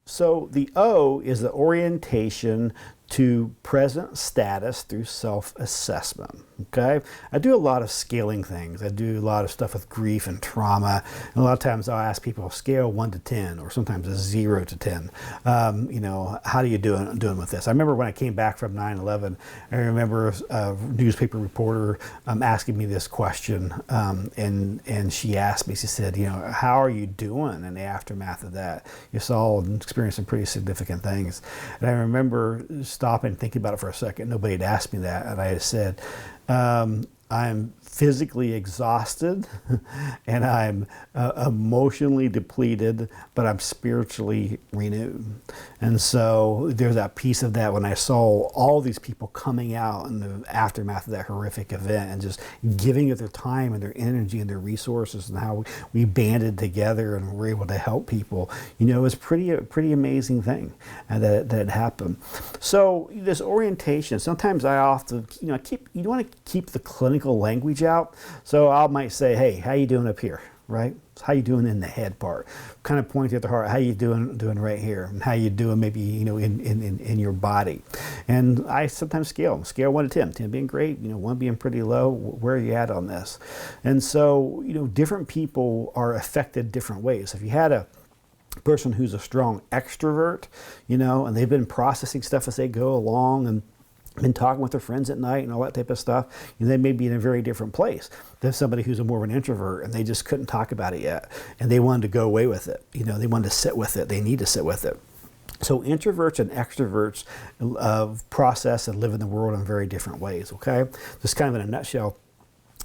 So the O is the orientation to present status through self-assessment. Okay, I do a lot of scaling things. I do a lot of stuff with grief and trauma. And a lot of times I'll ask people scale 1 to 10, or sometimes a 0 to 10. You know, how are you doing with this? I remember when I came back from 9/11, I remember a newspaper reporter asking me this question, and she asked me, she said, you know, how are you doing in the aftermath of that? You saw and experienced some pretty significant things. And I remember stopping and thinking about it for a second. Nobody had asked me that, and I had said, I'm physically exhausted and I'm emotionally depleted, but I'm spiritually renewed. And so there's that piece of that when I saw all these people coming out in the aftermath of that horrific event and just giving it their time and their energy and their resources, and how we banded together and were able to help people. You know, it was a pretty amazing thing that happened. So this orientation, sometimes I often, you know, you want to keep the clinical language out. So I might say, hey, how you doing up here, right? How you doing in the head part? Kind of pointing at the heart, how you doing right here? And how you doing maybe, you know, in your body. And I sometimes scale 1 to 10, 10 being great, you know, 1 being pretty low. Where are you at on this? And so, you know, different people are affected different ways. If you had a person who's a strong extrovert, you know, and they've been processing stuff as they go along and been talking with their friends at night and all that type of stuff, you know, they may be in a very different place than somebody who's more of an introvert, and they just couldn't talk about it yet, and they wanted to go away with it. You know, they wanted to sit with it. They need to sit with it. So introverts and extroverts process and live in the world in very different ways. Okay, just kind of in a nutshell.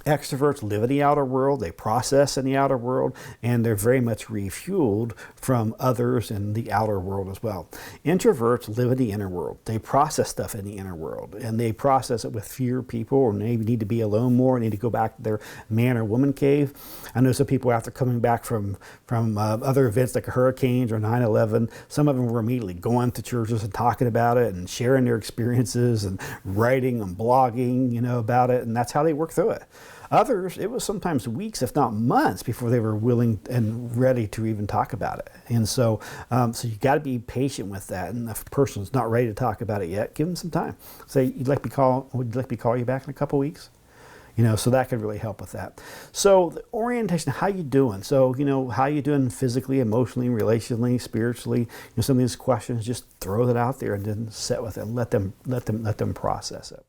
Extroverts live in the outer world, they process in the outer world, and they're very much refueled from others in the outer world as well. Introverts live in the inner world. They process stuff in the inner world, and they process it with fewer people, or maybe need to be alone more, need to go back to their man or woman cave. I know some people, after coming back from other events like hurricanes or 9/11, some of them were immediately going to churches and talking about it and sharing their experiences and writing and blogging, you know, about it, and that's how they work through it. Others, it was sometimes weeks, if not months, before they were willing and ready to even talk about it. And so, so you got to be patient with that. And if a person's not ready to talk about it yet, give them some time. Say, would you like me to call you back in a couple weeks? You know, so that could really help with that. So the orientation, how you doing? So, you know, how you doing physically, emotionally, relationally, spiritually? You know, some of these questions, just throw that out there and then sit with it and let them process it.